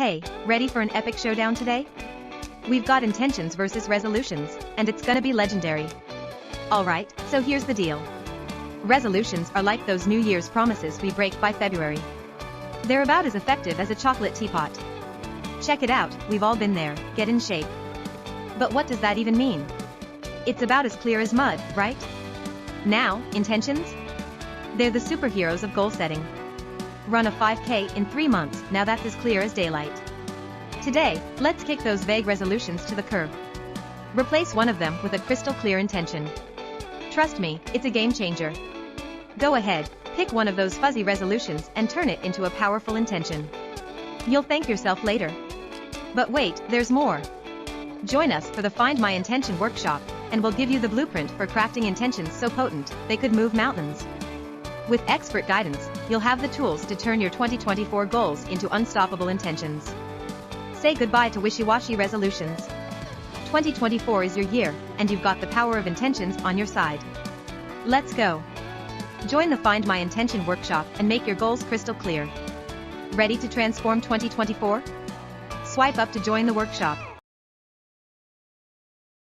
Hey, ready for an epic showdown today? We've got intentions versus resolutions, and it's gonna be legendary. Alright, so here's the deal. Resolutions are like those New Year's promises we break by February. They're about as effective as a chocolate teapot. Check it out, we've all been there, get in shape. But what does that even mean? It's about as clear as mud, right? Now, intentions? They're the superheroes of goal setting. Run a 5K in 3 months, now that's as clear as daylight. Today, let's kick those vague resolutions to the curb. Replace one of them with a crystal clear intention. Trust me, it's a game changer. Go ahead, pick one of those fuzzy resolutions and turn it into a powerful intention. You'll thank yourself later. But wait, there's more. Join us for the Find My Intention workshop, and we'll give you the blueprint for crafting intentions so potent, they could move mountains. With expert guidance, you'll have the tools to turn your 2024 goals into unstoppable intentions. Say goodbye to wishy-washy resolutions. 2024 is your year, and you've got the power of intentions on your side. Let's go. Join the Find My Intention workshop and make your goals crystal clear. Ready to transform 2024? Swipe up to join the workshop.